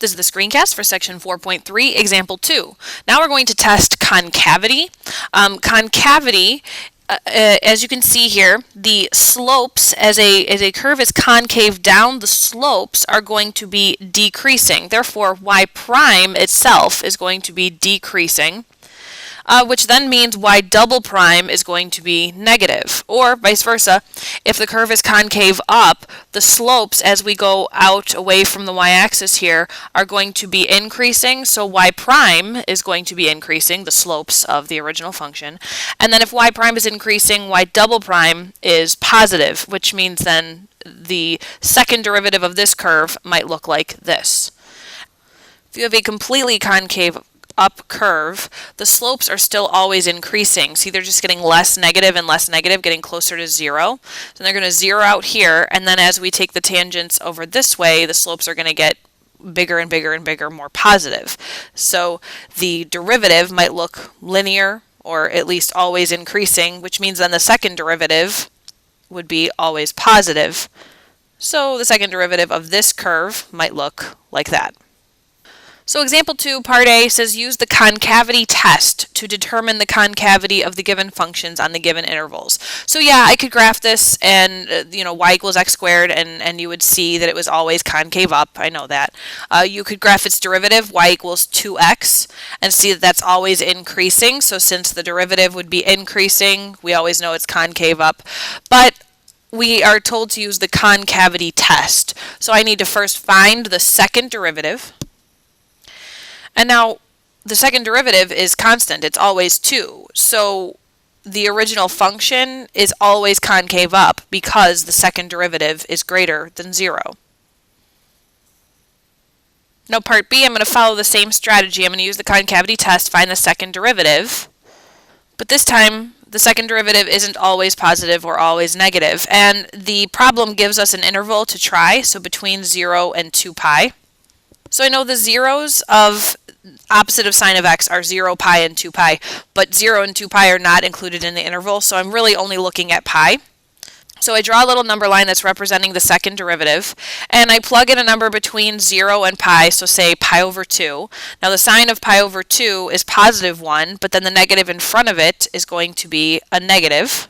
This is the screencast for section 4.3, example 2. Now we're going to test concavity. Concavity, as you can see here, the slopes, as a curve is concave down, the slopes are going to be decreasing. Therefore, y prime itself is going to be decreasing. Which then means y double prime is going to be negative, or vice versa. If the curve is concave up, the slopes as we go out away from the y-axis here are going to be increasing, so y prime is going to be increasing, the slopes of the original function. And then if y prime is increasing, y double prime is positive, which means then the second derivative of this curve might look like this. If you have a completely concave up curve, the slopes are still always increasing. See, they're just getting less negative and less negative, getting closer to 0. So they're going to zero out here, and then as we take the tangents over this way, the slopes are going to get bigger and bigger and bigger, more positive. So the derivative might look linear, or at least always increasing, which means then the second derivative would be always positive. So the second derivative of this curve might look like that. So example 2, part A, says use the concavity test to determine the concavity of the given functions on the given intervals. So yeah, I could graph this and, y equals x squared, and you would see that it was always concave up. I know that. You could graph its derivative, y equals 2x, and see that that's always increasing. So since the derivative would be increasing, we always know it's concave up. But we are told to use the concavity test. So I need to first find the second derivative. And now the second derivative is constant. It's always 2. So the original function is always concave up because the second derivative is greater than 0. Now part B, I'm going to follow the same strategy. I'm going to use the concavity test, find the second derivative. But this time, the second derivative isn't always positive or always negative. And the problem gives us an interval to try, so between 0 and 2 pi. So I know the zeros of opposite of sine of x are 0, pi, and 2 pi, but 0 and 2 pi are not included in the interval, so I'm really only looking at pi. So I draw a little number line that's representing the second derivative, and I plug in a number between 0 and pi, so say pi over 2. Now the sign of pi over 2 is positive 1, but then the negative in front of it is going to be a negative.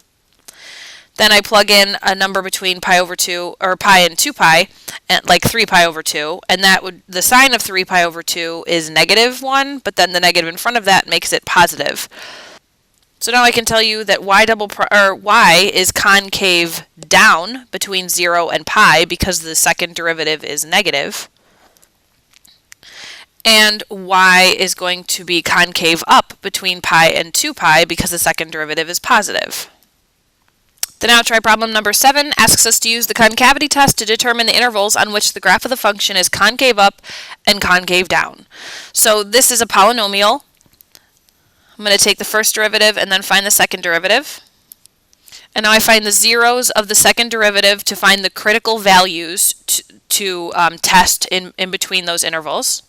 Then I plug in a number between pi over 2, or pi and 2 pi, and like 3 pi over 2, and the sign of 3 pi over 2 is negative 1, but then the negative in front of that makes it positive. So now I can tell you that y is concave down between 0 and pi because the second derivative is negative. And y is going to be concave up between pi and 2 pi because the second derivative is positive. Then now try problem number 7, asks us to use the concavity test to determine the intervals on which the graph of the function is concave up and concave down. So this is a polynomial. I'm going to take the first derivative and then find the second derivative. And now I find the zeros of the second derivative to find the critical values to test in between those intervals.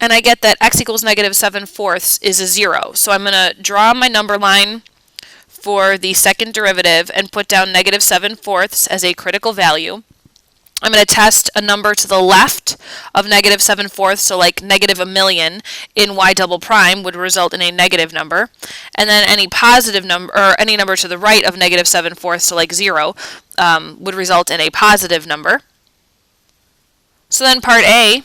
And I get that x equals negative 7/4 is a 0. So I'm going to draw my number line for the second derivative and put down negative 7/4 as a critical value. I'm going to test a number to the left of negative 7/4, so like negative 1,000,000 in y double prime would result in a negative number. And then any positive number, or any number to the right of negative 7/4, so like 0, would result in a positive number. So then part A,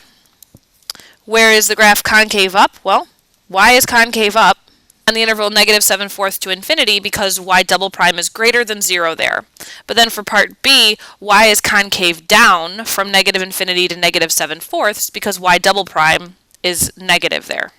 where is the graph concave up? Well, y is concave up on the interval negative 7/4 to infinity because y double prime is greater than 0 there. But then for part B, y is concave down from negative infinity to negative 7/4 because y double prime is negative there.